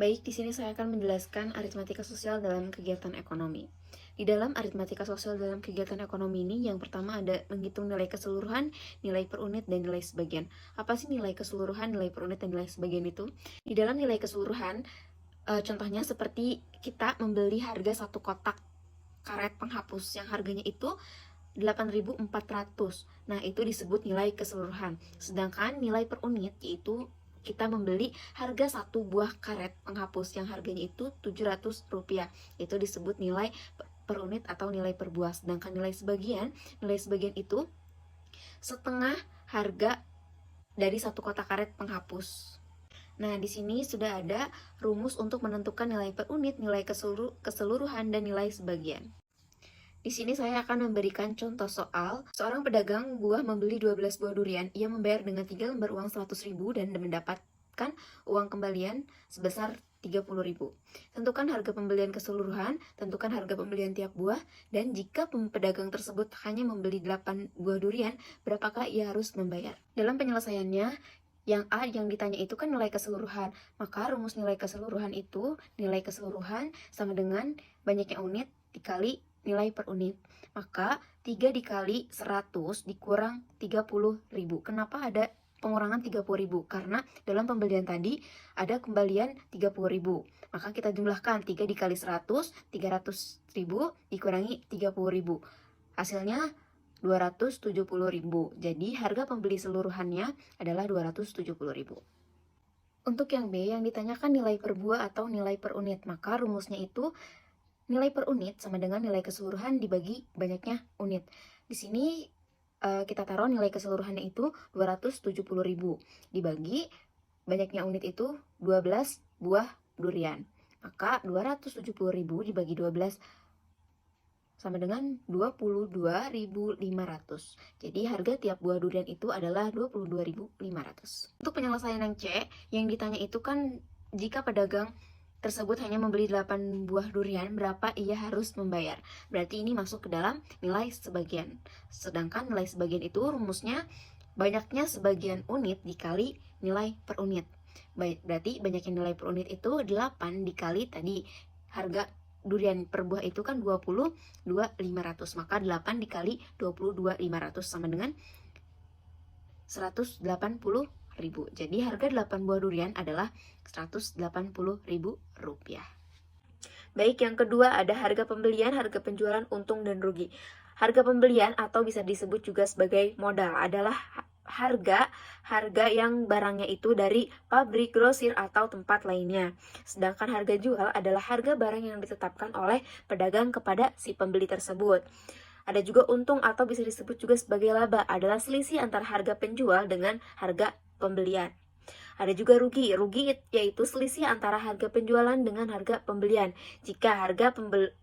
Baik, di sini saya akan menjelaskan aritmatika sosial dalam kegiatan ekonomi. Di dalam aritmatika sosial dalam kegiatan ekonomi ini, yang pertama ada menghitung nilai keseluruhan, nilai per unit, dan nilai sebagian. Apa sih nilai keseluruhan, nilai per unit, dan nilai sebagian itu? Di dalam nilai keseluruhan, contohnya seperti kita membeli harga satu kotak karet penghapus yang harganya itu 8.400. Nah, itu disebut nilai keseluruhan. Sedangkan nilai per unit yaitu kita membeli harga satu buah karet penghapus yang harganya itu Rp700. Itu disebut nilai per unit atau nilai per buah. Sedangkan nilai sebagian itu setengah harga dari satu kotak karet penghapus. Nah, di sini sudah ada rumus untuk menentukan nilai per unit, nilai keseluruhan, dan nilai sebagian. Di sini saya akan memberikan contoh soal. Seorang pedagang buah membeli 12 buah durian. Ia membayar dengan 3 lembar uang 100.000 dan mendapatkan uang kembalian sebesar 30.000. Tentukan harga pembelian keseluruhan, tentukan harga pembelian tiap buah, dan jika pedagang tersebut hanya membeli 8 buah durian, berapakah ia harus membayar? Dalam penyelesaiannya, yang A yang ditanya itu kan nilai keseluruhan. Maka rumus nilai keseluruhan itu, nilai keseluruhan sama dengan banyaknya unit dikali nilai per unit. Maka 3 dikali 100 dikurang 30.000. Kenapa ada pengurangan 30.000? Karena dalam pembelian tadi ada kembalian 30.000. Maka kita jumlahkan 3 dikali 100, 300.000 dikurangi 30.000. Hasilnya 270.000. Jadi harga pembeli seluruhannya adalah 270.000. Untuk yang B yang ditanyakan nilai per buah atau nilai per unit, maka rumusnya itu nilai per unit sama dengan nilai keseluruhan dibagi banyaknya unit. Di sini kita taruh nilai keseluruhannya itu 270.000 dibagi banyaknya unit itu 12 buah durian. Maka 270.000 dibagi 12 sama dengan 22.500. Jadi harga tiap buah durian itu adalah 22.500. Untuk penyelesaian yang C, yang ditanya itu kan jika pedagang tersebut hanya membeli 8 buah durian, berapa ia harus membayar? Berarti ini masuk ke dalam nilai sebagian. Sedangkan nilai sebagian itu rumusnya banyaknya sebagian unit dikali nilai per unit. Berarti banyaknya nilai per unit itu 8 dikali tadi harga durian per buah itu kan 22.500. Maka 8 dikali 22.500 sama dengan 180.000. Jadi harga 8 buah durian adalah Rp180.000. Baik, yang kedua ada harga pembelian, harga penjualan, untung dan rugi. Harga pembelian atau bisa disebut juga sebagai modal adalah harga yang barangnya itu dari pabrik, grosir, atau tempat lainnya. Sedangkan harga jual adalah harga barang yang ditetapkan oleh pedagang kepada si pembeli tersebut. Ada juga untung atau bisa disebut juga sebagai laba, adalah selisih antara harga penjual dengan harga pembelian. Ada juga rugi. Rugi yaitu selisih antara harga penjualan dengan harga pembelian. Jika harga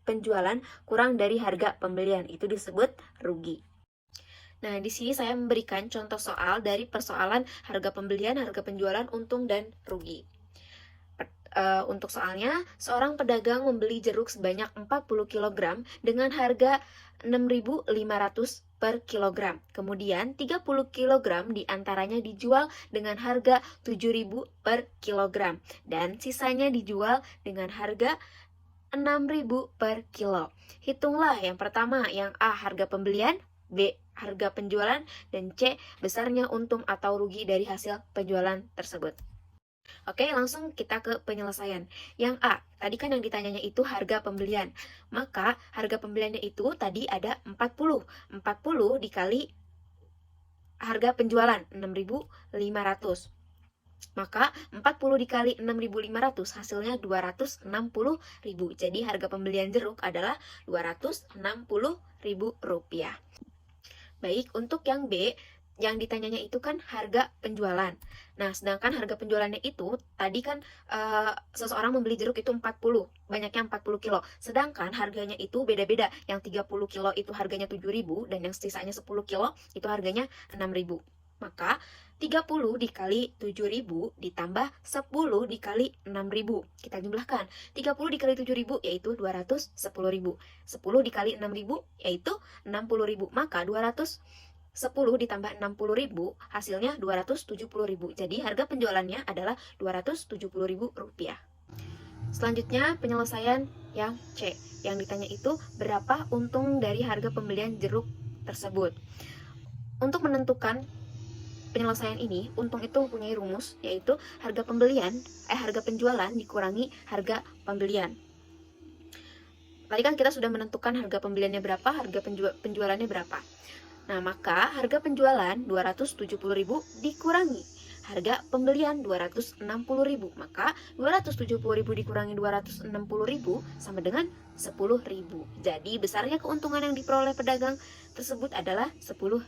penjualan kurang dari harga pembelian, itu disebut rugi. Nah, di sini saya memberikan contoh soal dari persoalan harga pembelian, harga penjualan, untung, dan rugi. Untuk soalnya, seorang pedagang membeli jeruk sebanyak 40 kg dengan harga 6.500 per kilogram. Kemudian 30 kg diantaranya dijual dengan harga 7.000 per kilogram. Dan sisanya dijual dengan harga 6.000 per kilo. Hitunglah yang pertama, yang A harga pembelian, B harga penjualan, dan C besarnya untung atau rugi dari hasil penjualan tersebut. Oke, langsung kita ke penyelesaian. Yang A, tadi kan yang ditanyanya itu harga pembelian. Maka harga pembeliannya itu tadi ada 40. 40 dikali harga penjualan 6.500. Maka 40 dikali 6.500 hasilnya 260.000. Jadi harga pembelian jeruk adalah Rp260.000. Baik, untuk yang B, yang ditanyanya itu kan harga penjualan. Nah, sedangkan harga penjualannya itu tadi kan seseorang membeli jeruk itu 40, banyaknya 40 kilo. Sedangkan harganya itu beda-beda. Yang 30 kilo itu harganya 7.000 dan yang sisanya 10 kilo itu harganya 6.000. Maka 30 dikali 7.000 ditambah 10 dikali 6.000. Kita jumlahkan. 30 dikali 7.000 yaitu 210.000. 10 dikali 6.000 yaitu 60.000. Maka 210 ditambah 60.000 hasilnya 270.000. Jadi harga penjualannya adalah Rp270.000. Selanjutnya penyelesaian yang C. Yang ditanya itu berapa untung dari harga pembelian jeruk tersebut. Untuk menentukan penyelesaian ini, untung itu mempunyai rumus, yaitu harga penjualan dikurangi harga pembelian. Tadi kan kita sudah menentukan harga pembeliannya berapa, harga penjualannya berapa. Nah, maka harga penjualan 270.000 dikurangi harga pembelian 260.000. Maka 270.000 dikurangi 260.000 sama dengan 10.000. Jadi besarnya keuntungan yang diperoleh pedagang tersebut adalah 10.000.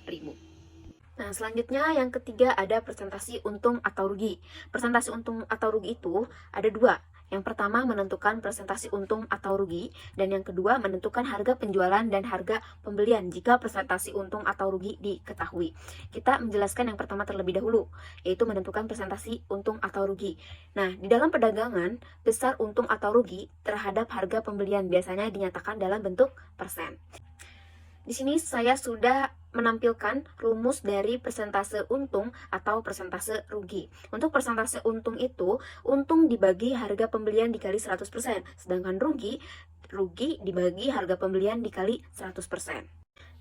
Nah, selanjutnya yang ketiga ada presentasi untung atau rugi. Presentasi untung atau rugi itu ada dua. Yang pertama menentukan presentasi untung atau rugi, dan yang kedua menentukan harga penjualan dan harga pembelian jika presentasi untung atau rugi diketahui. Kita menjelaskan yang pertama terlebih dahulu, yaitu menentukan presentasi untung atau rugi. Nah, di dalam perdagangan, besar untung atau rugi terhadap harga pembelian biasanya dinyatakan dalam bentuk persen. Di sini saya sudah menampilkan rumus dari persentase untung atau persentase rugi. Untuk persentase untung itu, untung dibagi harga pembelian dikali 100%, sedangkan rugi dibagi harga pembelian dikali 100%.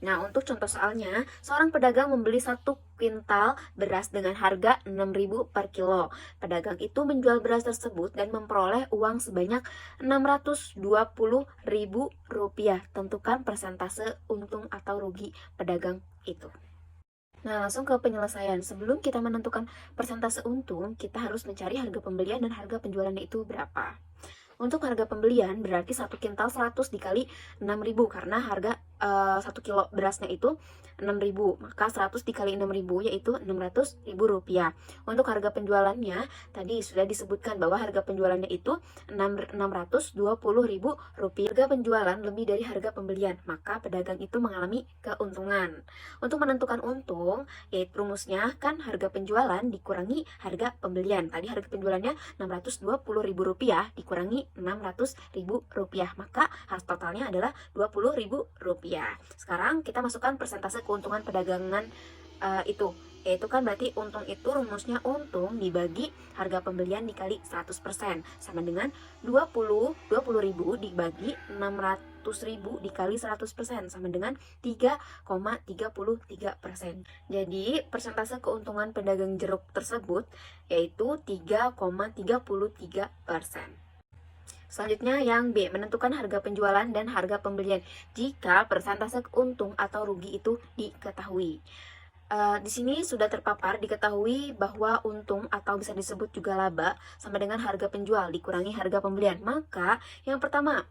Nah, untuk contoh soalnya, seorang pedagang membeli 1 kuintal beras dengan harga 6.000 per kilo. Pedagang itu menjual beras tersebut dan memperoleh uang sebanyak 620.000 rupiah. Tentukan persentase untung atau rugi pedagang itu. Nah, langsung ke penyelesaian. Sebelum kita menentukan persentase untung, kita harus mencari harga pembelian dan harga penjualannya itu berapa. Untuk harga pembelian berarti 1 kuintal 100 dikali 6.000, karena harga 1 kilo berasnya itu 6.000, maka 100 dikali 6.000 yaitu 600.000 rupiah. Untuk harga penjualannya tadi sudah disebutkan bahwa harga penjualannya itu 620.000 rupiah. Harga penjualan lebih dari harga pembelian, maka pedagang itu mengalami keuntungan. Untuk menentukan untung, yaitu rumusnya kan harga penjualan dikurangi harga pembelian. Tadi harga penjualannya 620.000 rupiah dikurangi 600.000 rupiah, maka hasil totalnya adalah 20.000 rupiah. Sekarang kita masukkan persentase keuntungan perdagangan itu, yaitu kan berarti untung itu rumusnya untung dibagi harga pembelian dikali 100%, sama dengan 20.000 dibagi 600.000 dikali 100%, sama dengan 3,33%. Jadi persentase keuntungan pedagang jeruk tersebut yaitu 3,33%. Selanjutnya yang B, menentukan harga penjualan dan harga pembelian jika persentase untung atau rugi itu diketahui. Di sini sudah terpapar diketahui bahwa untung atau bisa disebut juga laba sama dengan harga penjual dikurangi harga pembelian. Maka yang pertama,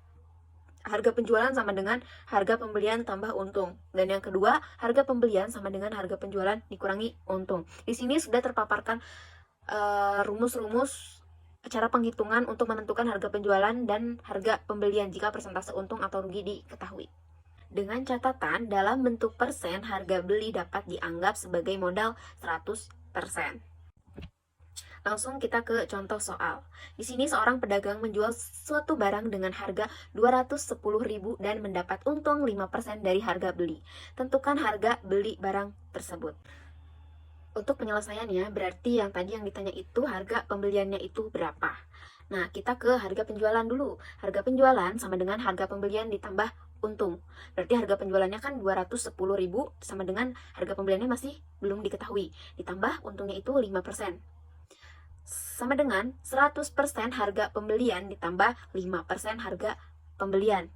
harga penjualan sama dengan harga pembelian tambah untung. Dan yang kedua, harga pembelian sama dengan harga penjualan dikurangi untung. Di sini sudah terpaparkan rumus-rumus cara penghitungan untuk menentukan harga penjualan dan harga pembelian jika persentase untung atau rugi diketahui. Dengan catatan, dalam bentuk persen, harga beli dapat dianggap sebagai modal 100%. Langsung kita ke contoh soal. Di sini seorang pedagang menjual suatu barang dengan harga 210.000 dan mendapat untung 5% dari harga beli. Tentukan harga beli barang tersebut. Untuk penyelesaiannya, berarti yang tadi yang ditanya itu harga pembeliannya itu berapa. Nah, kita ke harga penjualan dulu. Harga penjualan sama dengan harga pembelian ditambah untung. Berarti harga penjualannya kan 210.000 sama dengan harga pembeliannya masih belum diketahui. Ditambah untungnya itu 5%. Sama dengan 100% harga pembelian ditambah 5% harga pembelian.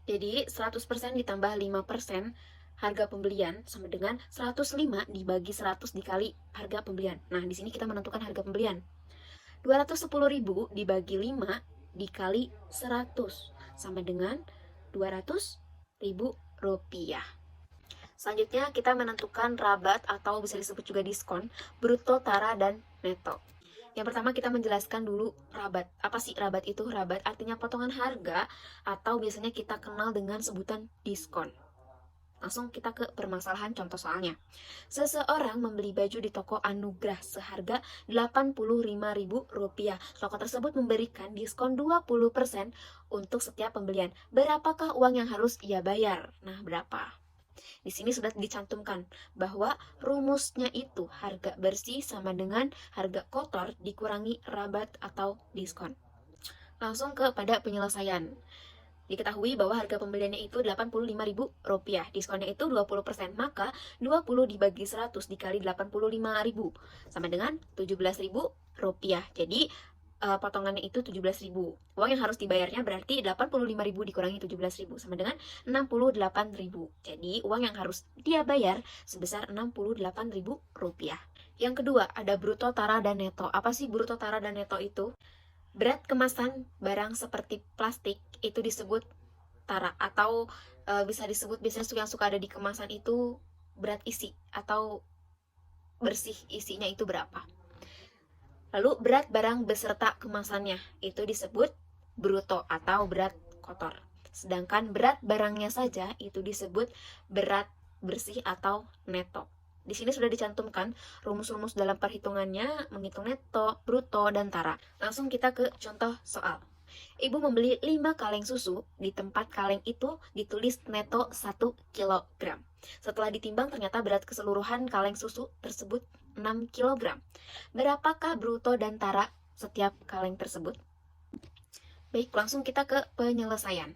Jadi 100% ditambah 5% harga pembelian sama dengan 105 dibagi 100 dikali harga pembelian. Nah, di sini kita menentukan harga pembelian. 210.000 dibagi 5 dikali 100 sama dengan 200.000 rupiah. Selanjutnya kita menentukan rabat atau bisa disebut juga diskon, bruto, tara, dan neto. Yang pertama kita menjelaskan dulu rabat. Apa sih rabat itu? Rabat artinya potongan harga atau biasanya kita kenal dengan sebutan diskon. Langsung kita ke permasalahan contoh soalnya. Seseorang membeli baju di toko Anugrah seharga 85.000 rupiah. Toko tersebut memberikan diskon 20% untuk setiap pembelian. Berapakah uang yang harus ia bayar? Nah, berapa? Di sini sudah dicantumkan bahwa rumusnya itu harga bersih sama dengan harga kotor dikurangi rabat atau diskon. Langsung kepada penyelesaian. Diketahui bahwa harga pembeliannya itu Rp85.000, diskonnya itu 20%, maka 20 dibagi 100 dikali 85.000 sama dengan Rp17.000. Jadi potongannya itu 17.000. Uang yang harus dibayarnya berarti 85.000 dikurangi 17.000 sama dengan 68.000. Jadi uang yang harus dia bayar sebesar Rp68.000. Yang kedua, ada bruto, tara, dan neto. Apa sih bruto, tara, dan neto itu? Berat kemasan barang seperti plastik itu disebut tara, atau bisa disebut biasanya yang suka ada di kemasan itu berat isi atau bersih isinya itu berapa. Lalu berat barang beserta kemasannya itu disebut bruto atau berat kotor. Sedangkan berat barangnya saja itu disebut berat bersih atau neto. Di sini sudah dicantumkan rumus-rumus dalam perhitungannya menghitung neto, bruto, dan tara. Langsung kita ke contoh soal. Ibu membeli 5 kaleng susu, di tempat kaleng itu ditulis neto 1 kg. Setelah ditimbang ternyata berat keseluruhan kaleng susu tersebut 6 kg. Berapakah bruto dan tara setiap kaleng tersebut? Baik, langsung kita ke penyelesaian.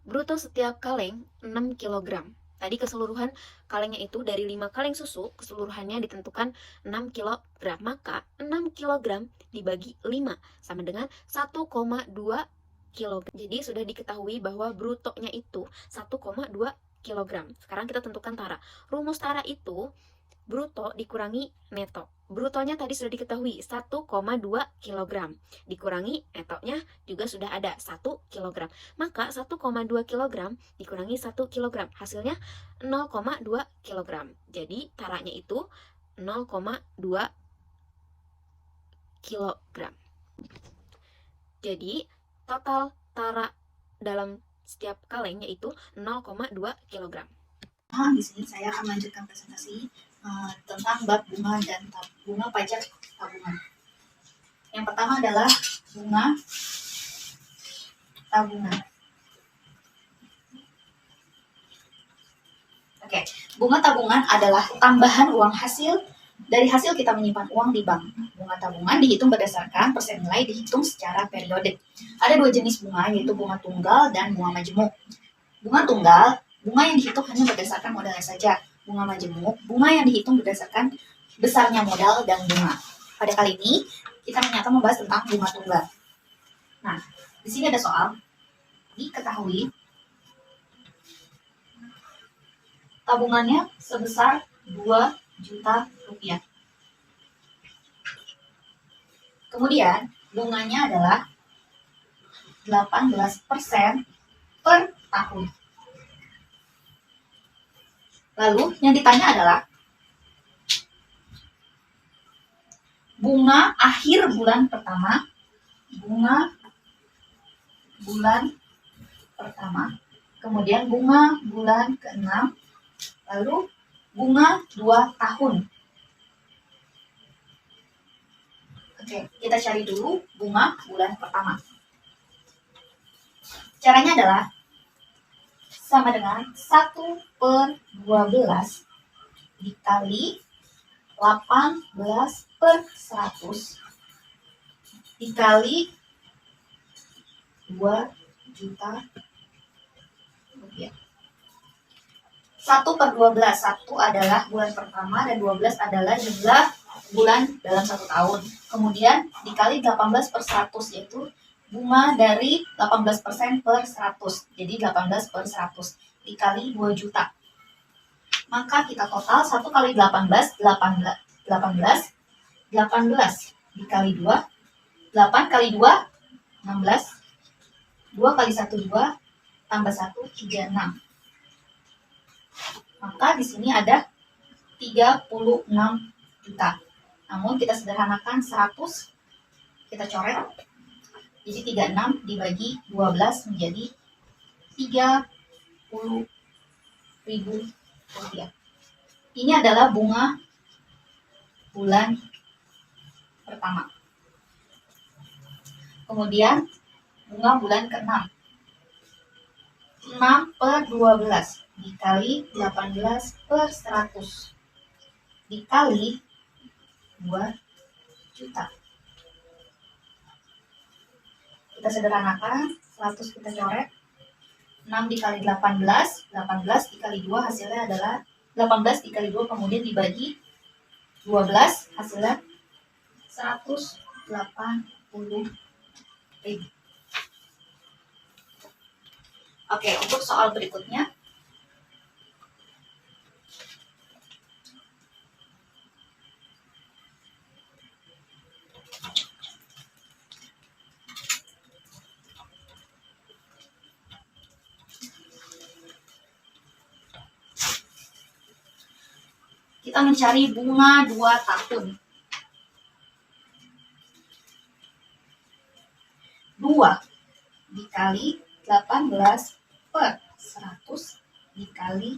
Bruto setiap kaleng 6 kg. Tadi keseluruhan kalengnya itu dari 5 kaleng susu, keseluruhannya ditentukan 6 kg. Maka 6 kg dibagi 5 sama dengan 1,2 kg. Jadi sudah diketahui bahwa brutonya itu 1,2 kg. Sekarang kita tentukan tara. Rumus tara itu bruto dikurangi neto. Brutonya tadi sudah diketahui 1,2 kg. Dikurangi netonya juga sudah ada 1 kg. Maka 1,2 kg dikurangi 1 kg. Hasilnya 0,2 kg. Jadi taranya itu 0,2 kg. Jadi total tara dalam setiap kaleng yaitu 0,2 kg. Di sini saya akan melanjutkan presentasi tentang bab bunga dan bunga pajak tabungan. Yang pertama adalah bunga tabungan. Oke, bunga tabungan adalah tambahan uang hasil dari hasil kita menyimpan uang di bank. Bunga tabungan dihitung berdasarkan persen nilai dihitung secara periode. Ada dua jenis bunga, yaitu bunga tunggal dan bunga majemuk. Bunga tunggal, bunga yang dihitung hanya berdasarkan modalnya saja. Bunga majemuk, bunga yang dihitung berdasarkan besarnya modal dan bunga. Pada kali ini, kita akan membahas tentang bunga tunggal. Nah, di sini ada soal. Diketahui tabungannya sebesar 2 juta rupiah. Kemudian, bunganya adalah 18% per tahun. Lalu, yang ditanya adalah bunga akhir bulan pertama, bunga bulan pertama, kemudian bunga bulan ke-6, lalu bunga 2 tahun. Oke, kita cari dulu bunga bulan pertama. Caranya adalah sama dengan 1/12 dikali 18/100 dikali 2 juta rupiah. 1/12, 1 adalah bulan pertama dan 12 adalah jumlah bulan dalam 1 tahun. Kemudian dikali 18/100, yaitu bunga dari 18% per 100. Jadi 18/100 dikali 2 juta. Maka kita total 1 kali 18, 18 dikali 2, 8 kali 2, 16, 2 kali 1, 2, tambah 1, 36. Maka di sini ada 36 juta. Namun kita sederhanakan 100, kita coret. Jadi 36 dibagi 12 menjadi 30.000 rupiah. Ini adalah bunga bulan pertama. Kemudian bunga bulan ke-6. 6/12 dikali 18/100 dikali 2 juta. Kita sederhanakan, 100 kita coret. 6 dikali 18, 18 dikali 2 hasilnya adalah 18 dikali 2 kemudian dibagi 12 hasilnya 180.000. Oke, untuk soal berikutnya. Kita mencari bunga 2 tahun. 2 dikali 18 per 100 dikali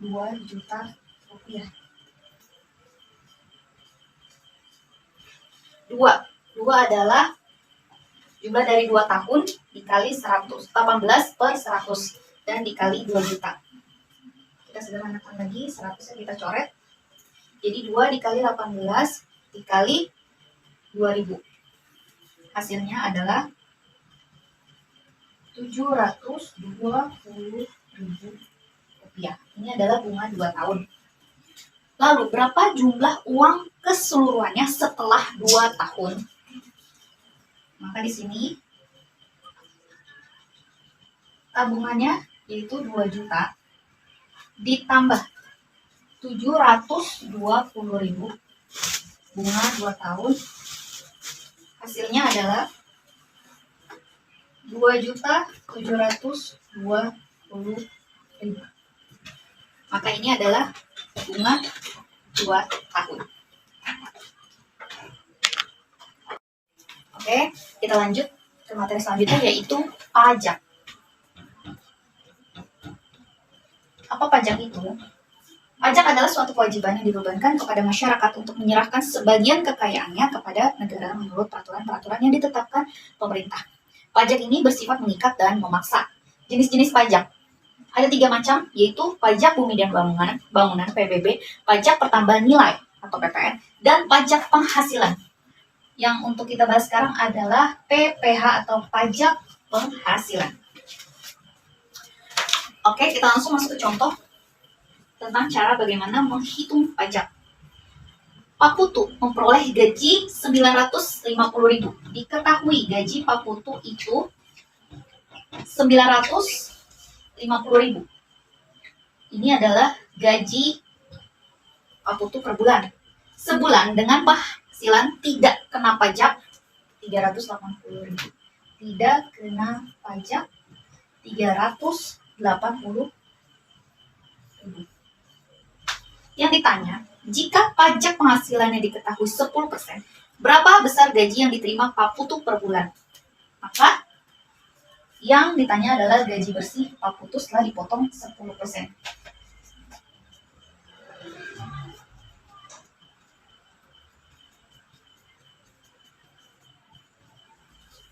2 juta rupiah. 2 adalah jumlah dari 2 tahun dikali 100, 18 per 100 dan dikali 2 juta. Kita sederhanakan lagi, 100 kita coret. Jadi 2 dikali 18 dikali 2000. Hasilnya adalah 720.000 rupiah. Ini adalah bunga 2 tahun. Lalu berapa jumlah uang keseluruhannya setelah 2 tahun? Maka di sini tabungannya yaitu 2 juta ditambah 720.000 bunga 2 tahun. Hasilnya adalah 2.720.000. Maka ini adalah bunga 2 tahun. Oke, kita lanjut ke materi selanjutnya yaitu pajak. Apa pajak itu? Pajak adalah suatu kewajiban yang dibebankan kepada masyarakat untuk menyerahkan sebagian kekayaannya kepada negara menurut peraturan-peraturan yang ditetapkan pemerintah. Pajak ini bersifat mengikat dan memaksa. Jenis-jenis pajak ada 3 macam, yaitu pajak bumi dan bangunan PBB, pajak pertambahan nilai atau PPN, dan pajak penghasilan. Yang untuk kita bahas sekarang adalah PPH atau pajak penghasilan. Oke, kita langsung masuk ke contoh tentang cara bagaimana menghitung pajak. Pak Putu memperoleh gaji 950.000. Diketahui gaji Pak Putu itu 950.000. Ini adalah gaji Pak Putu per bulan. Sebulan dengan penghasilan tidak kena pajak 380.000. Tidak kena pajak 380.000. Yang ditanya, jika pajak penghasilannya diketahui 10%, berapa besar gaji yang diterima Pak Putu per bulan? Maka yang ditanya adalah gaji bersih Pak Putu setelah dipotong 10%.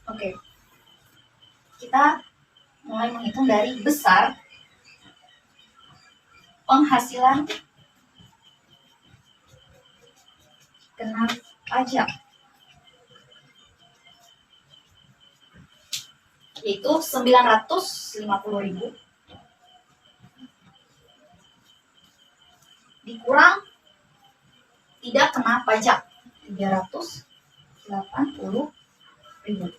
Oke. Kita mulai menghitung dari besar penghasilan kena pajak, yaitu 950.000 dikurang tidak kena pajak 380.000.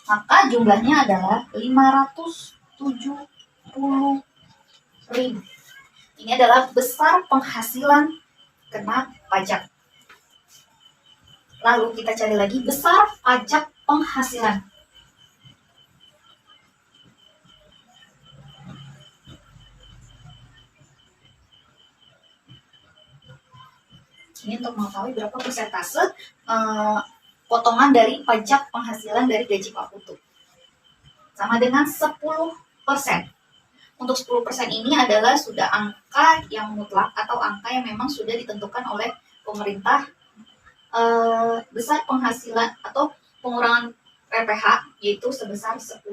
Maka jumlahnya adalah 570.000. Ini adalah besar penghasilan kena pajak. Lalu kita cari lagi besar pajak penghasilan. Ini untuk mengetahui berapa persentase potongan dari pajak penghasilan dari gaji Pak Putu. Sama dengan 10%. Untuk 10% ini adalah sudah angka yang mutlak atau angka yang memang sudah ditentukan oleh pemerintah. Besar penghasilan atau pengurangan PPH yaitu sebesar 10%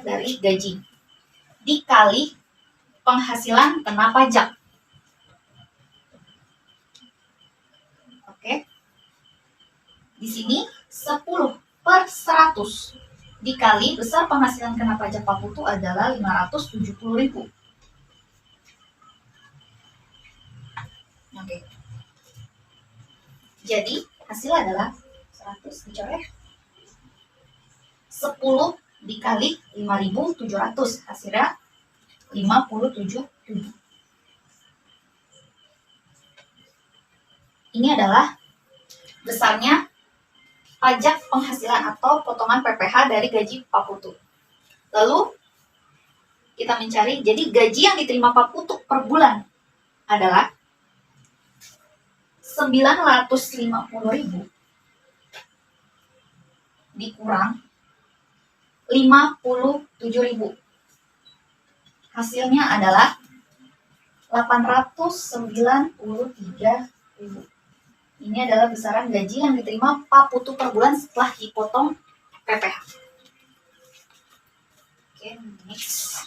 dari gaji dikali penghasilan kena pajak. Oke. Di sini 10% per 100 dikali besar penghasilan kena pajak Pak Putu adalah 570.000. Oke. Jadi hasil adalah 100 dicoret 10 dikali 5.700, hasilnya 57.000. Ini adalah besarnya pajak penghasilan atau potongan PPh dari gaji Pak Putu. Lalu kita mencari, jadi gaji yang diterima Pak Putu per bulan adalah 950.000 dikurang 57.000. Hasilnya adalah 893.000. Ini adalah besaran gaji yang diterima Pak Putu per bulan setelah dipotong PPh. Oke, next.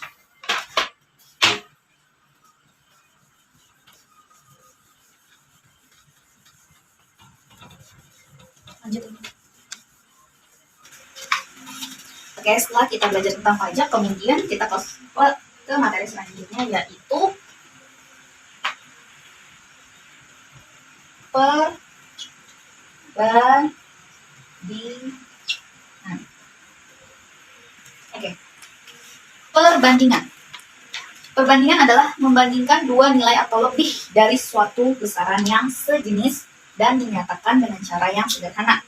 Lanjut. Oke, setelah kita belajar tentang pajak, kemudian kita ke materi selanjutnya, yaitu perbandingan. Oke. Perbandingan. Perbandingan adalah membandingkan dua nilai atau lebih dari suatu besaran yang sejenis dan dinyatakan dengan cara yang sederhana.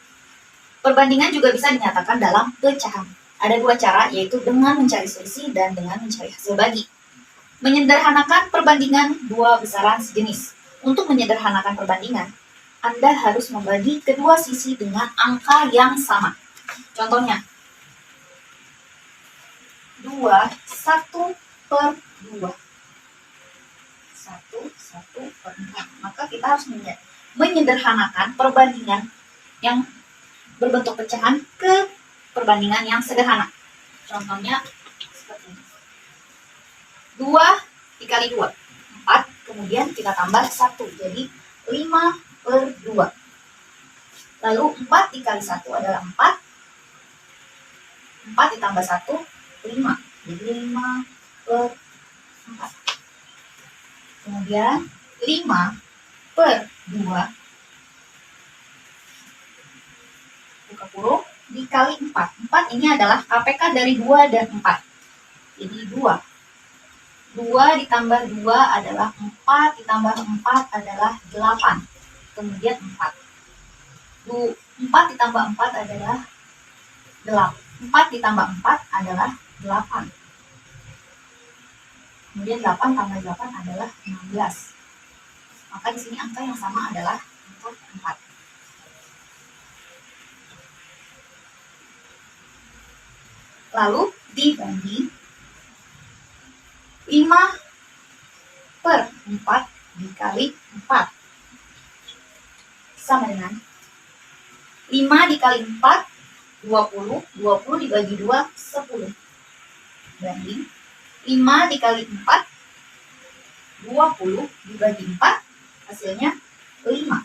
Perbandingan juga bisa dinyatakan dalam pecahan. Ada dua cara, yaitu dengan mencari selisih dan dengan mencari hasil bagi. Menyederhanakan perbandingan dua besaran sejenis. Untuk menyederhanakan perbandingan, Anda harus membagi kedua sisi dengan angka yang sama. Contohnya, 2, 1 per 2. 1 per 4. Maka kita harus menyederhanakan perbandingan yang berbentuk pecahan ke perbandingan yang sederhana. Contohnya seperti ini. 2 dikali 2, 4. Kemudian kita tambah 1, jadi 5 per 2. Lalu 4 dikali 1 adalah 4. 4 ditambah 1, 5. Jadi 5 per 4. Kemudian 5 per 2 buka kurung dikali 4. 4 ini adalah KPK dari 2 dan 4. Jadi 2. 2 ditambah 2 adalah 4, ditambah 4 adalah 8. Kemudian 4. 4 ditambah 4 adalah 8. 4 ditambah 4 adalah 8. Kemudian 8 tambah 8 adalah 16. Maka di sini angka yang sama adalah angka 4. Lalu dibagi 5 per 4 dikali 4 sama dengan 5 dikali 4 20, 20 dibagi 2 10. Banding 5 dikali 4 20 dibagi 4 hasilnya 5.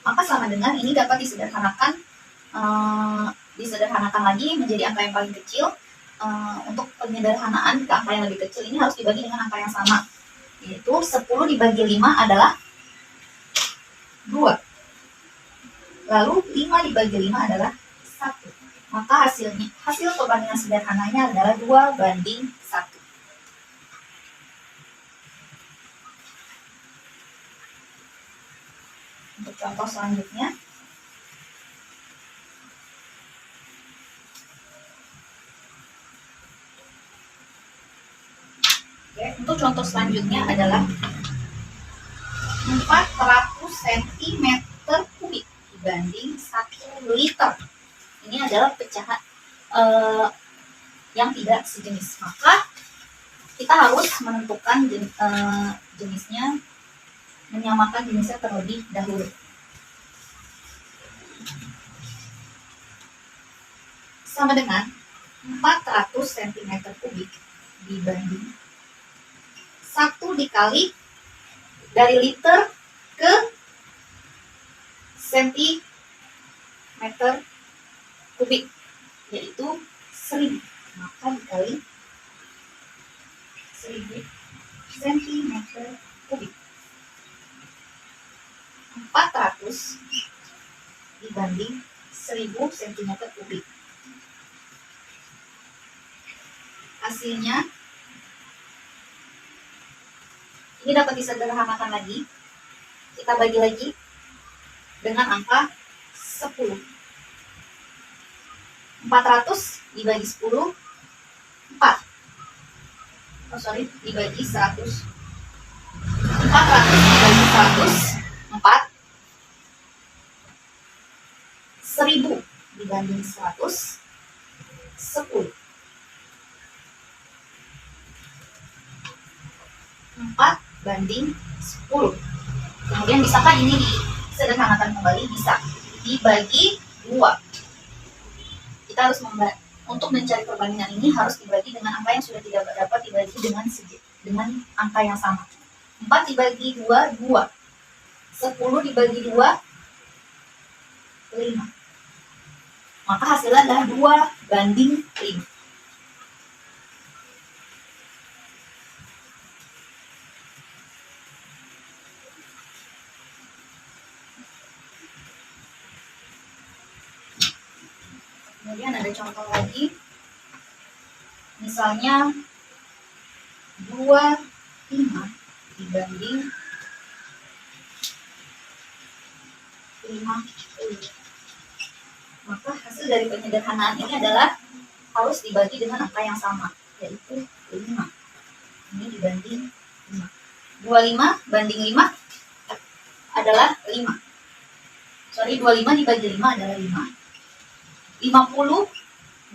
Maka sama dengan ini dapat disederhanakan lagi menjadi angka yang paling kecil. Untuk penyederhanaan ke angka yang lebih kecil ini harus dibagi dengan angka yang sama, yaitu 10 dibagi 5 adalah 2. Lalu 5 dibagi 5 adalah 1. Maka hasil perbandingan sederhananya adalah 2 banding 1. Untuk contoh selanjutnya, untuk contoh selanjutnya adalah 400 cm kubik dibanding 1 liter. Ini adalah pecahan yang tidak sejenis. Maka kita harus menentukan jenisnya, menyamakan jenisnya terlebih dahulu. Sama dengan 400 cm kubik dibanding 1 dikali dari liter ke cm meter kubik, yaitu 1000. Maka dikali 1000 cm kubik. 400 dibanding 1000 cm kubik. Hasilnya ini dapat disederhanakan lagi. Kita bagi lagi dengan angka 10. 400 dibagi 10, 4. Dibagi 100. 400 dibagi 100, 4. 1000 dibanding 100, 10. 4 banding 10. Kemudian bisakah ini disederhanakan kembali? Bisa. Dibagi 2. Kita harus untuk mencari perbandingan ini harus dibagi dengan angka yang sudah tidak dapat dibagi dengan angka yang sama. 4 dibagi 2, 2. 10 dibagi 2, 5. Maka hasilnya adalah 2 banding 5. Kemudian ada contoh lagi, misalnya 25 dibanding 50. Maka hasil dari penyederhanaan ini adalah harus dibagi dengan angka yang sama, yaitu 5. Ini dibanding 5. 25 banding 5 adalah 5. 25 dibagi 5 adalah 5. 50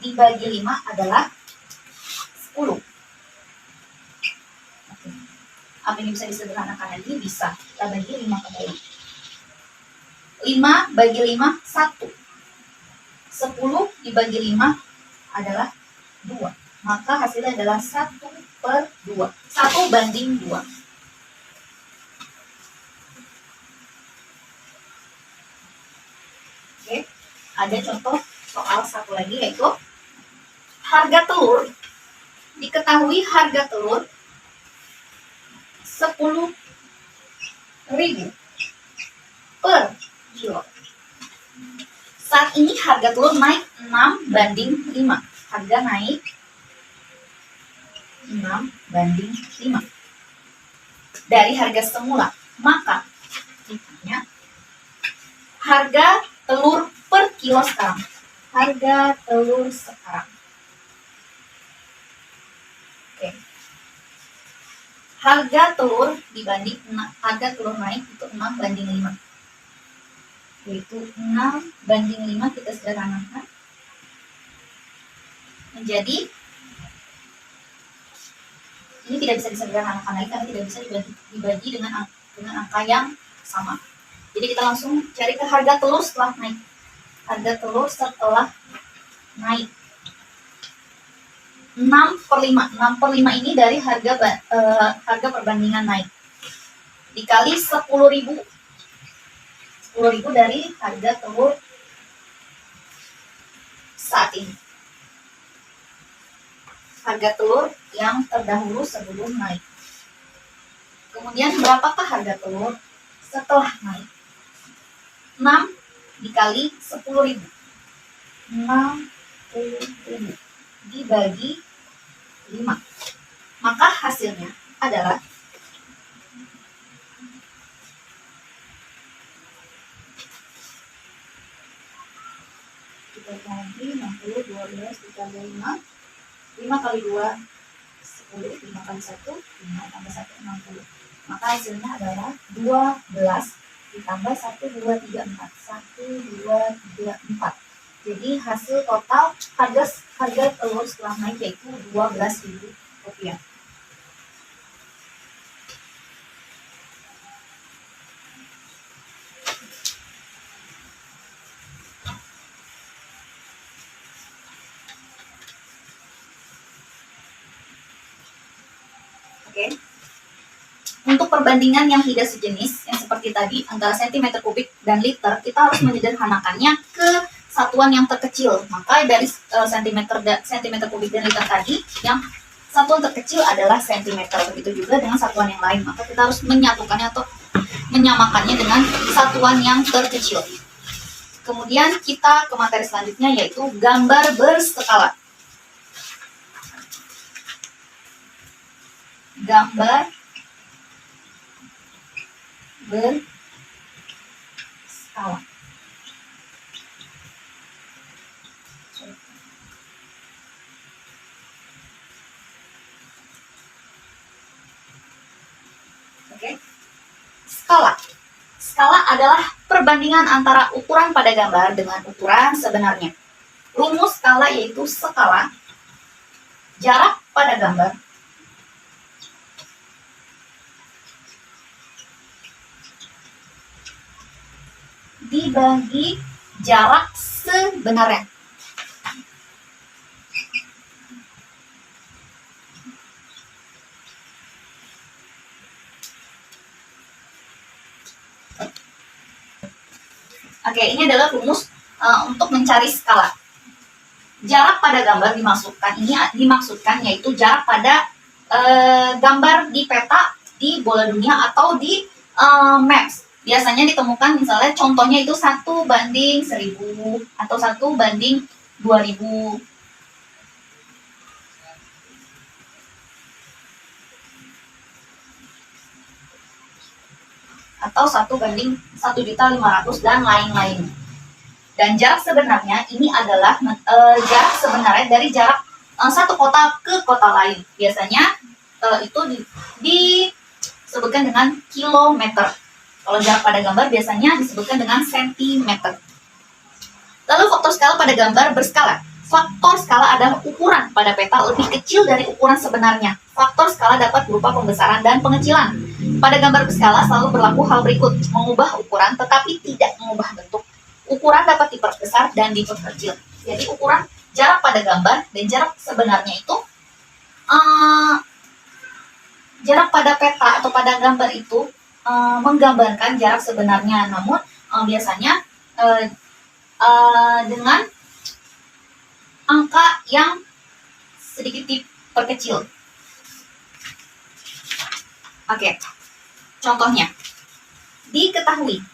dibagi 5 adalah 10. Oke. Apa ini bisa disederhanakan lagi? Bisa. Kita bagi 5 kembali. 5 bagi 5, 1. 10 dibagi 5 adalah 2. Maka hasilnya adalah 1/2. 1 banding 2. Oke. Ada contoh soal satu lagi, yaitu harga telur. Diketahui harga telur 10.000 per kilo. Saat ini harga telur naik 6 banding 5. Harga naik 6 banding 5 dari harga semula. Maka ditanya harga telur per kilo sekarang. Harga telur sekarang. Oke. Harga telur dibanding harga telur naik itu 6 banding 5. Yaitu 6 banding 5 kita sederhanakan menjadi, ini tidak bisa disederhanakan lagi karena tidak bisa dibagi dengan angka yang sama. Jadi kita langsung cari ke harga telur setelah naik. Harga telur setelah naik 6/5. 6/5 ini dari harga perbandingan naik dikali 10.000. 10.000 dari harga telur saat ini. Harga telur yang terdahulu sebelum naik. Kemudian berapakah harga telur setelah naik? 6 dikali 10.000. 60.000 dibagi 5. Maka hasilnya adalah kita bagi 60, 12 dikali 5. 5 kali 2 10, 5 kali 1 5 tambah 1 60. Maka hasilnya adalah 12 ditambah 1, 2, 3, 4. 1, 2, 3, 4. Jadi hasil total harga telur setelah naik yaitu Rp12.000. Oke. Untuk perbandingan yang tidak sejenis, yang seperti tadi antara cm kubik dan liter, kita harus menyederhanakannya ke satuan yang terkecil. Maka dari sentimeter kubik dan liter tadi, yang satuan terkecil adalah sentimeter. Begitu juga dengan satuan yang lain. Maka kita harus menyatukannya atau menyamakannya dengan satuan yang terkecil. Kemudian kita ke materi selanjutnya, yaitu gambar berskala. Gambar berskala. Oke. Skala. Skala adalah perbandingan antara ukuran pada gambar dengan ukuran sebenarnya. Rumus skala yaitu skala jarak pada gambar dibagi jarak sebenarnya. Oke, ini adalah rumus untuk mencari skala. Jarak pada gambar dimaksudkan yaitu jarak pada gambar di peta, di bola dunia atau di maps. Biasanya ditemukan misalnya contohnya itu 1:1000 atau 1:2000. Atau 1:1.500.000 dan lain-lain. Dan jarak sebenarnya ini adalah jarak sebenarnya dari jarak satu kota ke kota lain. Biasanya itu disebutkan dengan kilometer. Kalau jarak pada gambar biasanya disebutkan dengan sentimeter. Lalu faktor skala pada gambar berskala. Faktor skala adalah ukuran pada peta lebih kecil dari ukuran sebenarnya. Faktor skala dapat berupa pembesaran dan pengecilan. Pada gambar berskala selalu berlaku hal berikut: mengubah ukuran tetapi tidak mengubah bentuk. Ukuran dapat diperbesar dan diperkecil. Jadi ukuran jarak pada gambar dan jarak sebenarnya itu jarak pada peta atau pada gambar itu menggambarkan jarak sebenarnya, namun biasanya dengan angka yang sedikit diperkecil. Oke, contohnya diketahui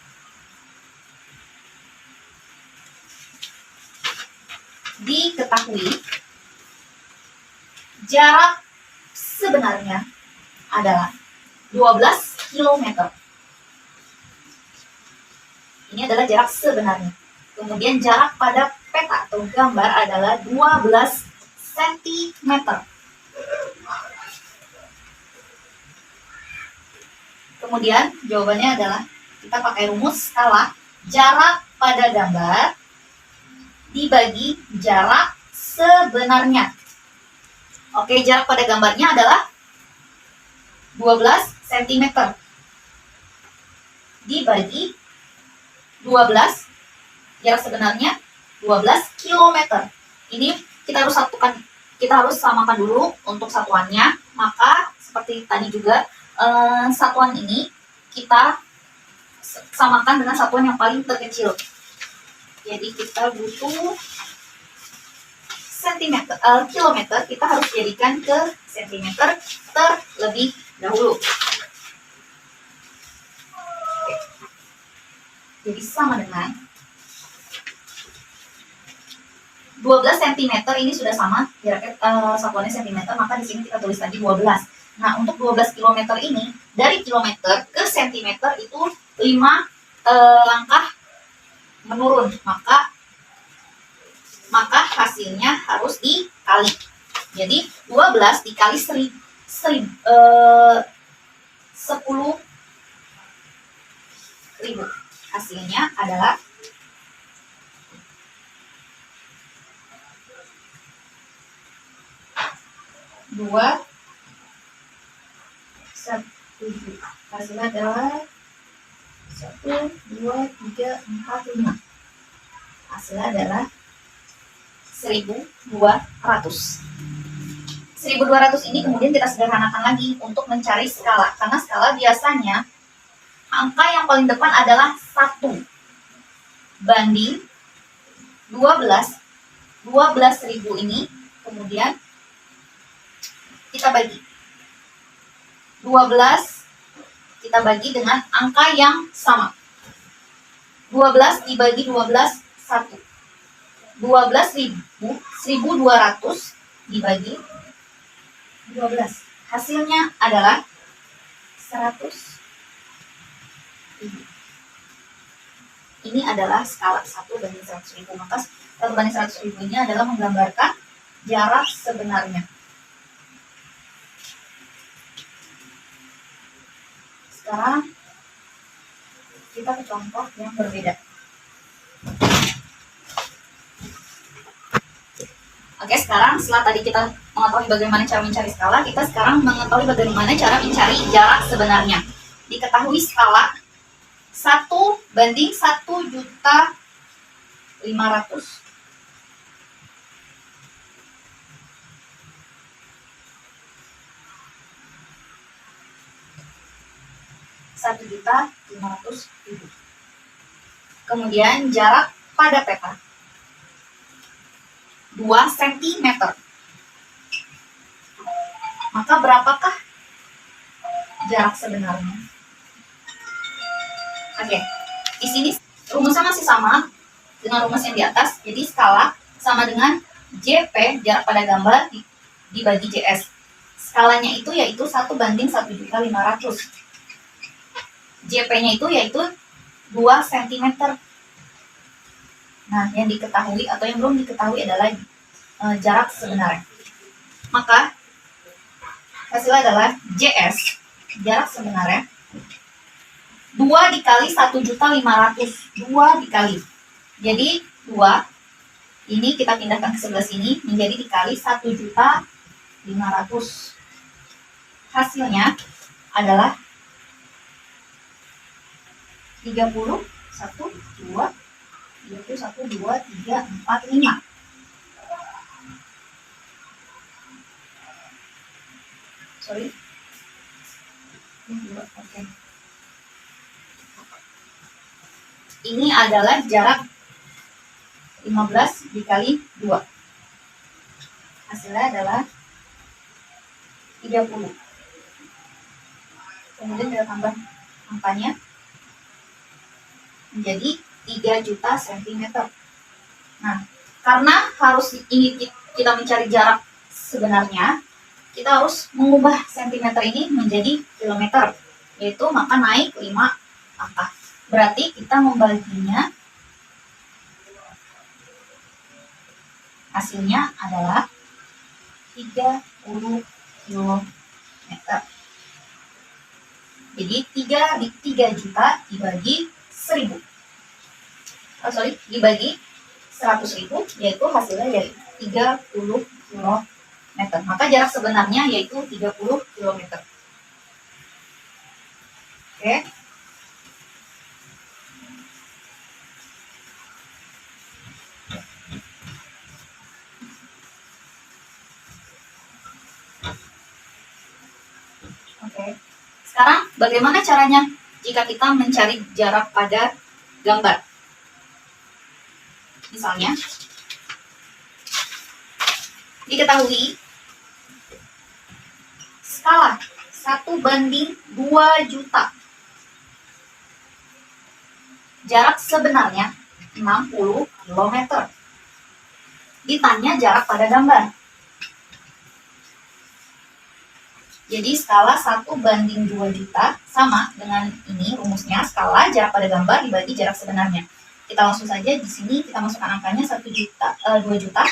jarak sebenarnya adalah 12 km. Ini adalah jarak sebenarnya. Kemudian jarak pada peta atau gambar adalah 12 cm. Kemudian jawabannya adalah kita pakai rumus skala jarak pada gambar dibagi jarak sebenarnya. Oke, jarak pada gambarnya adalah 12 cm dibagi 12, jarak sebenarnya 12 km. Ini kita harus samakan dulu untuk satuannya. Maka seperti tadi juga satuan ini kita samakan dengan satuan yang paling terkecil. Jadi kita butuh kilometer, kita harus jadikan ke sentimeter terlebih dahulu. Oke. Jadi sama dengan 12 cm ini sudah sama jaraknya, satuannya cm, maka di sini kita tulis tadi 12. Nah, untuk 12 km ini dari kilometer ke sentimeter itu 5 langkah menurun, maka hasilnya harus dikali. Jadi 12 dikali 10.000 hasilnya adalah 2 1 hasilnya adalah 1 2 3 4 5 hasilnya adalah 1.200 ini kemudian kita sederhanakan lagi untuk mencari skala, karena skala biasanya angka yang paling depan adalah 1 banding 12.000 ini kemudian kita bagi 12 kita bagi dengan angka yang sama. 12 dibagi 12 1. 12.000 1.200 dibagi 12. Hasilnya adalah 100.000. Ini adalah skala 1:100.000. Maka 1:100.000 ini adalah menggambarkan jarak sebenarnya. Sekarang kita ke contoh yang berbeda. Oke, sekarang setelah tadi kita mengetahui bagaimana cara mencari skala, kita sekarang mengetahui bagaimana cara mencari jarak sebenarnya. Diketahui skala 1:1.500.000. 1.500.000. Kemudian jarak pada peta 2 cm. Maka berapakah jarak sebenarnya? Oke, di sini rumusnya masih sama dengan rumus yang di atas. Jadi skala sama dengan JP, jarak pada gambar, dibagi JS. Skalanya itu yaitu 1:1.500.000. JP-nya itu yaitu 2 cm. Nah, yang diketahui atau yang belum diketahui adalah jarak sebenarnya. Maka hasilnya adalah JS, jarak sebenarnya 2 dikali 1.500.000. 2 dikali. Jadi 2 ini kita pindahkan ke sebelah sini menjadi dikali 1.500.000. Hasilnya adalah 30, 1, 2, 31, 2, 3, 4, 5. Sorry. Oke. Ini adalah jarak 15 dikali 2. Hasilnya adalah 30. Kemudian kita tambah angkanya menjadi 3 juta cm. Nah, karena harus ini kita mencari jarak sebenarnya, kita harus mengubah cm ini menjadi kilometer, yaitu maka naik 5 angka. Berarti kita membaginya, hasilnya adalah 30 km. Jadi 3 juta dibagi 1.000. Dibagi 100.000, yaitu hasilnya yaitu 30 km. Maka jarak sebenarnya yaitu 30 km. Oke. Oke. Sekarang bagaimana caranya jika kita mencari jarak pada gambar? Misalnya, diketahui skala 1:2 juta. Jarak sebenarnya 60 km. Ditanya jarak pada gambar. Jadi skala 1:2 juta sama dengan ini rumusnya, skala jarak pada gambar dibagi jarak sebenarnya. Kita langsung saja di sini kita masukkan angkanya 2 juta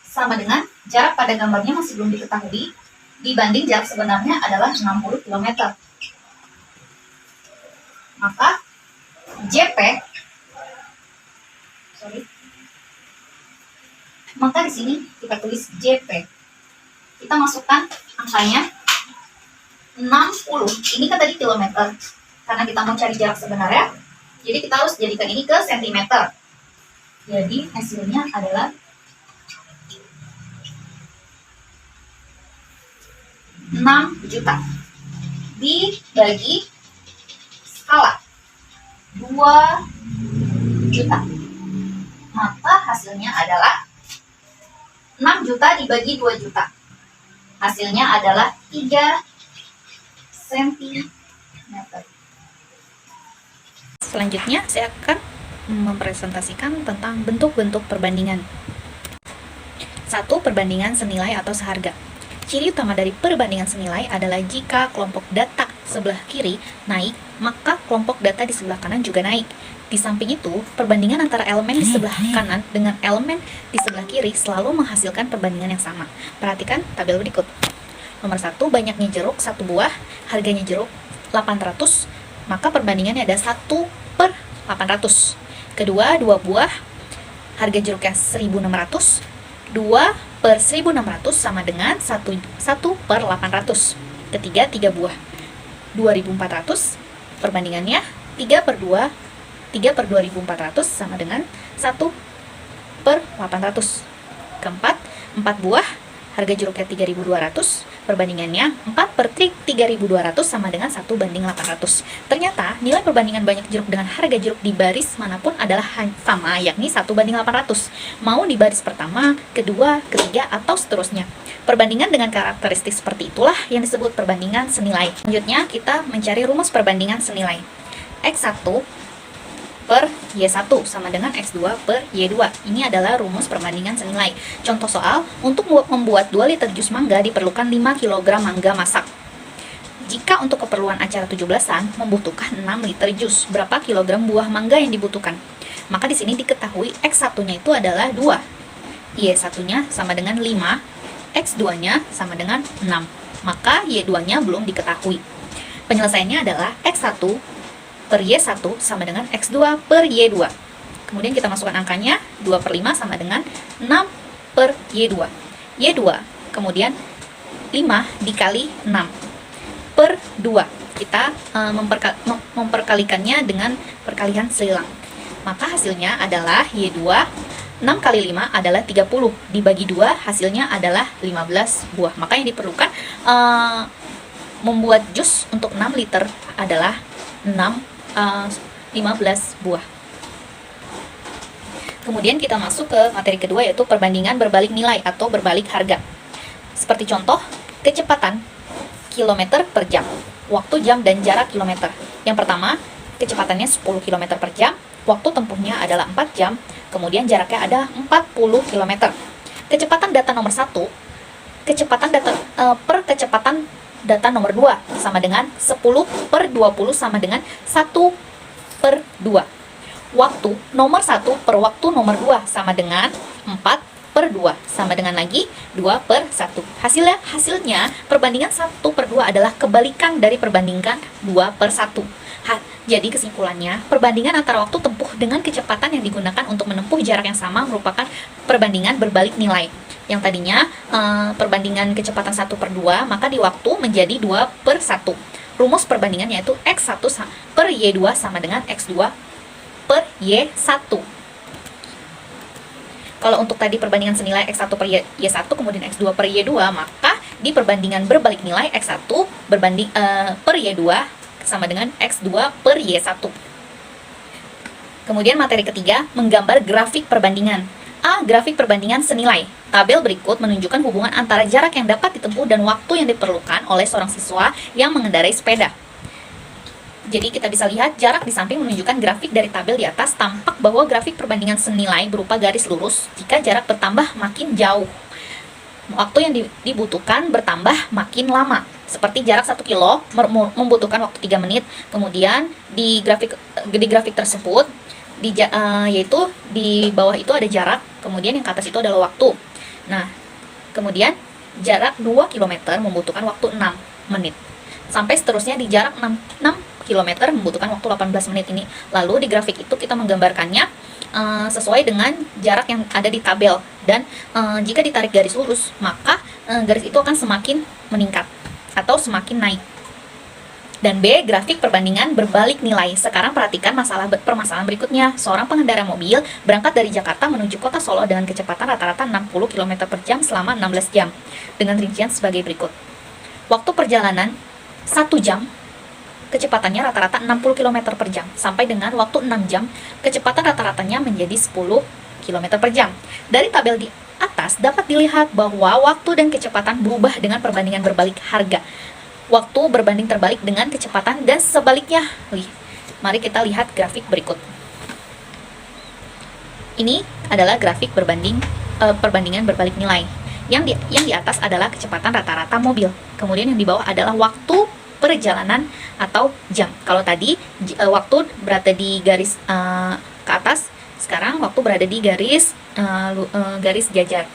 sama dengan jarak pada gambarnya masih belum diketahui dibanding jarak sebenarnya adalah 60 km. Maka JP maka di sini kita tulis JP. Kita masukkan angkanya 60. Ini kan tadi kilometer. Karena kita mau cari jarak sebenarnya, jadi kita harus jadikan ini ke sentimeter. Jadi hasilnya adalah 6 juta dibagi skala 2 juta. maka hasilnya adalah 6 juta dibagi 2 juta. Hasilnya adalah 3 cm. Selanjutnya saya akan mempresentasikan tentang bentuk-bentuk perbandingan. 1. Perbandingan senilai atau seharga. Ciri utama dari perbandingan senilai adalah jika kelompok data sebelah kiri naik, maka kelompok data di sebelah kanan juga naik. Di samping itu, perbandingan antara elemen di sebelah kanan dengan elemen di sebelah kiri selalu menghasilkan perbandingan yang sama. Perhatikan tabel berikut. Nomor 1, banyaknya jeruk 1 buah, harganya jeruk 800, maka perbandingannya ada 1/800. Kedua, 2 buah, harga jeruknya 1.600, 2/1600 sama dengan 1/800. Ketiga, 3 buah, 2.400, perbandingannya 3/2, 3/2400 sama dengan 1/800. Keempat, 4 buah, harga jeruknya 3.200, perbandingannya 4/3200 sama dengan 1/800. Ternyata nilai perbandingan banyak jeruk dengan harga jeruk di baris manapun adalah sama, yakni 1/800. Mau di baris pertama, kedua, ketiga, atau seterusnya. Perbandingan dengan karakteristik seperti itulah yang disebut perbandingan senilai. Selanjutnya kita mencari rumus perbandingan senilai. X1 per Y1 sama dengan X2 per Y2. Ini adalah rumus perbandingan senilai. Contoh soal, untuk membuat 2 liter jus mangga diperlukan 5 kg mangga masak. Jika untuk keperluan acara 17-an membutuhkan 6 liter jus, berapa kilogram buah mangga yang dibutuhkan? Maka di sini diketahui X1-nya itu adalah 2. Y1-nya sama dengan 5, X2-nya sama dengan 6. Maka Y2-nya belum diketahui. Penyelesaiannya adalah X1 per Y1 sama dengan X2 per Y2. Kemudian kita masukkan angkanya, 2/5 sama dengan 6 per Y2. Y2, kemudian 5 dikali 6 per 2. Kita memperkalikannya dengan perkalian silang. Maka hasilnya adalah Y2, 6 kali 5 adalah 30. Dibagi 2, hasilnya adalah 15 buah. Maka yang diperlukan membuat jus untuk 6 liter adalah 15 buah. Kemudian kita masuk ke materi kedua, yaitu perbandingan berbalik nilai atau berbalik harga. Seperti contoh, kecepatan kilometer per jam, waktu jam dan jarak kilometer. Yang pertama, kecepatannya 10 km per jam, waktu tempuhnya adalah 4 jam, kemudian jaraknya ada 40 km. Kecepatan data nomor 1, kecepatan data kecepatan data nomor 2 sama dengan 10/20 sama dengan 1/2. Waktu nomor 1 per waktu nomor 2 sama dengan 4/2 sama dengan lagi 2/1. Hasilnya perbandingan 1/2 adalah kebalikan dari perbandingan 2/1. Jadi kesimpulannya, perbandingan antara waktu tempuh dengan kecepatan yang digunakan untuk menempuh jarak yang sama merupakan perbandingan berbalik nilai. Yang tadinya perbandingan kecepatan 1/2, maka di waktu menjadi 2/1. Rumus perbandingan yaitu X1 per Y2 sama dengan X2 per Y1. Kalau untuk tadi perbandingan senilai X1 per Y1 kemudian X2 per Y2, maka di perbandingan berbalik nilai X1 per Y2 sama dengan X2 per Y1. Kemudian materi ketiga, menggambar grafik perbandingan. A. Grafik perbandingan senilai. Tabel berikut menunjukkan hubungan antara jarak yang dapat ditempuh dan waktu yang diperlukan oleh seorang siswa yang mengendarai sepeda. Jadi kita bisa lihat jarak di samping menunjukkan grafik dari tabel di atas. Tampak bahwa grafik perbandingan senilai berupa garis lurus jika jarak bertambah makin jauh. Waktu yang dibutuhkan bertambah makin lama. Seperti jarak 1 kilo membutuhkan waktu 3 menit. Kemudian di grafik tersebut yaitu di bawah itu ada jarak, kemudian yang ke atas itu adalah waktu. Nah, kemudian jarak 2 km membutuhkan waktu 6 menit. Sampai seterusnya di jarak 6 km membutuhkan waktu 18 menit ini. Lalu di grafik itu kita menggambarkannya sesuai dengan jarak yang ada di tabel. Dan jika ditarik garis lurus, maka garis itu akan semakin meningkat atau semakin naik. Dan B, grafik perbandingan berbalik nilai. Sekarang perhatikan permasalahan berikutnya. Seorang pengendara mobil berangkat dari Jakarta menuju kota Solo dengan kecepatan rata-rata 60 km per jam selama 16 jam. Dengan rincian sebagai berikut. Waktu perjalanan 1 jam, kecepatannya rata-rata 60 km per jam. Sampai dengan waktu 6 jam, kecepatan rata-ratanya menjadi 10 km per jam. Dari tabel di atas dapat dilihat bahwa waktu dan kecepatan berubah dengan perbandingan berbalik harga. Waktu berbanding terbalik dengan kecepatan dan sebaliknya. Mari kita lihat grafik berikut. Ini adalah grafik perbandingan berbalik nilai. Yang di atas adalah kecepatan rata-rata mobil. Kemudian yang di bawah adalah waktu perjalanan atau jam. Kalau tadi waktu berada di garis ke atas, sekarang waktu berada di garis jajar.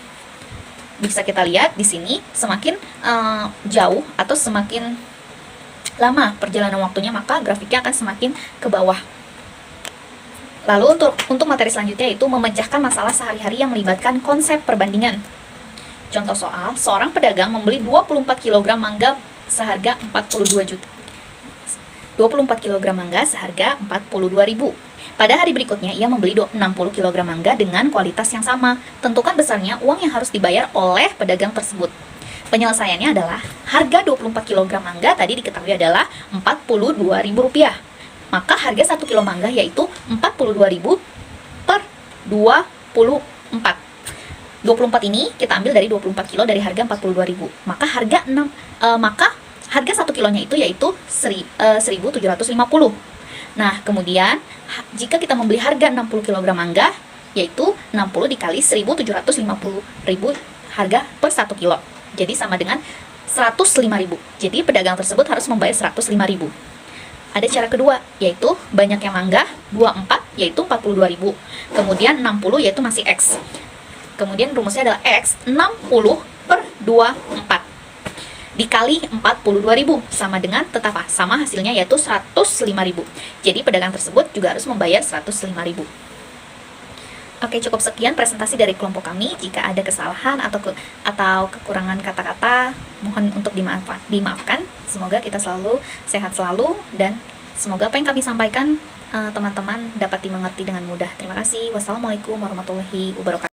Bisa kita lihat di sini semakin jauh atau semakin lama perjalanan waktunya, maka grafiknya akan semakin ke bawah. Lalu untuk materi selanjutnya yaitu memecahkan masalah sehari-hari yang melibatkan konsep perbandingan. Contoh soal, seorang pedagang membeli 24 kg mangga seharga 42 juta. 24 kg mangga seharga 42.000. Pada hari berikutnya ia membeli 60 kg mangga dengan kualitas yang sama. Tentukan besarnya uang yang harus dibayar oleh pedagang tersebut. Penyelesaiannya adalah harga 24 kg mangga tadi diketahui adalah Rp42.000. Maka harga 1 kg mangga yaitu 42.000 per 24. 24 ini kita ambil dari 24 kilo dari harga 42.000. Maka harga 1 kilonya itu yaitu 1.750. Nah, kemudian jika kita membeli harga 60 kg mangga yaitu 60 dikali 1.750.000 harga per 1 kilo. Jadi sama dengan 105.000. Jadi pedagang tersebut harus membayar 105.000. Ada cara kedua, yaitu banyaknya mangga 24 yaitu 42.000. Kemudian 60 yaitu masih X. Kemudian rumusnya adalah X 60 per 24 dikali 42.000 sama dengan tetap sama hasilnya yaitu 105.000. Jadi pedagang tersebut juga harus membayar 105.000. Oke, cukup sekian presentasi dari kelompok kami. Jika ada kesalahan atau kekurangan kata-kata, mohon untuk dimaafkan. Semoga kita selalu sehat selalu dan semoga apa yang kami sampaikan teman-teman dapat dimengerti dengan mudah. Terima kasih. Wassalamualaikum warahmatullahi wabarakatuh.